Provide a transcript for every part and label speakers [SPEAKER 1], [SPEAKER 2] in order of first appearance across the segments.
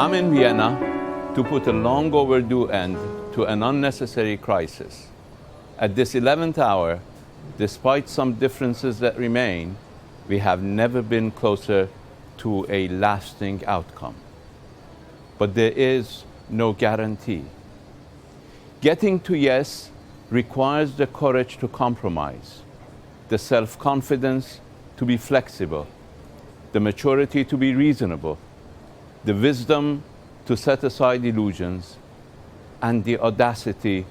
[SPEAKER 1] I'm in Vienna to put a long overdue end to an unnecessary crisis. At this 11th hour, despite some differences that remain, we have never been closer to a lasting outcome. But there is no guarantee. Getting to yes requires the courage to compromise, the self-confidence to be flexible, the maturity to be reasonable, the wisdom to set aside illusions, and the audacity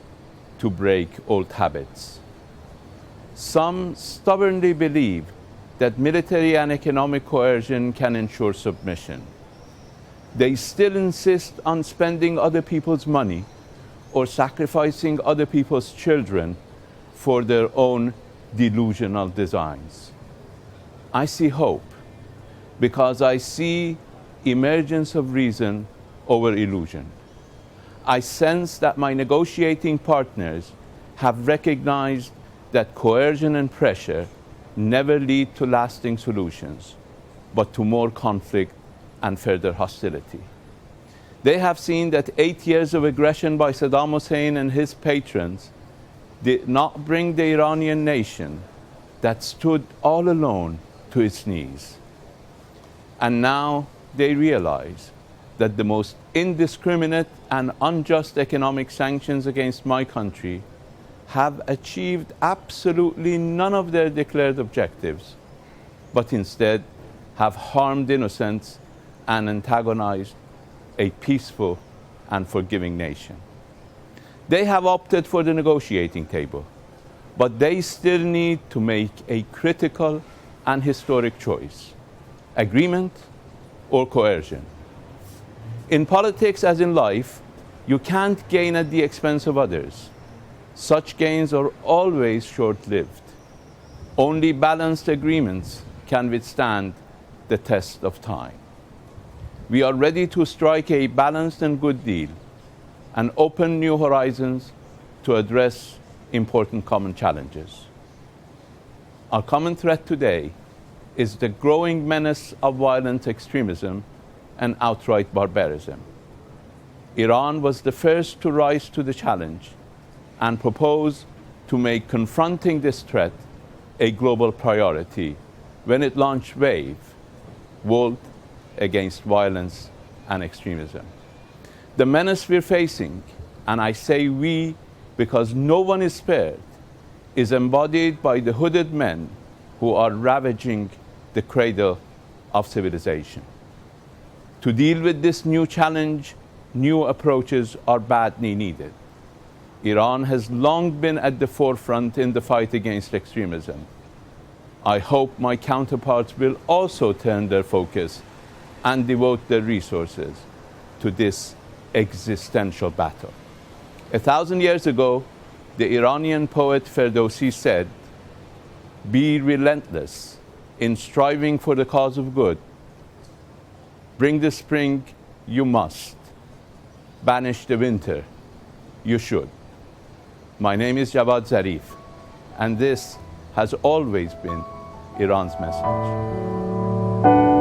[SPEAKER 1] to break old habits. Some stubbornly believe that military and economic coercion can ensure submission. They still insist on spending other people's money or sacrificing other people's children for their own delusional designs. I see hope because I see emergence of reason over illusion. I sense that my negotiating partners have recognized that coercion and pressure never lead to lasting solutions, but to more conflict and further hostility. They have seen that 8 years of aggression by Saddam Hussein and his patrons did not bring the Iranian nation that stood all alone to its knees. And now they realize that the most indiscriminate and unjust economic sanctions against my country have achieved absolutely none of their declared objectives, but instead have harmed innocents and antagonized a peaceful and forgiving nation. They have opted for the negotiating table, but they still need to make a critical and historic choice: agreement or coercion. In politics, as in life, you can't gain at the expense of others. Such gains are always short-lived. Only balanced agreements can withstand the test of time. We are ready to strike a balanced and good deal and open new horizons to address important common challenges. Our common threat today is the growing menace of violent extremism and outright barbarism. Iran was the first to rise to the challenge and propose to make confronting this threat a global priority when it launched WAVE, World Against Violence and Extremism. The menace we're facing, and I say we because no one is spared, is embodied by the hooded men who are ravaging the cradle of civilization. To deal with this new challenge, new approaches are badly needed. Iran has long been at the forefront in the fight against extremism. I hope my counterparts will also turn their focus and devote their resources to this existential battle. 1,000 years ago, the Iranian poet Ferdowsi said, "Be relentless in striving for the cause of good. Bring the spring, you must. Banish the winter, you should." My name is Javad Zarif, and this has always been Iran's message.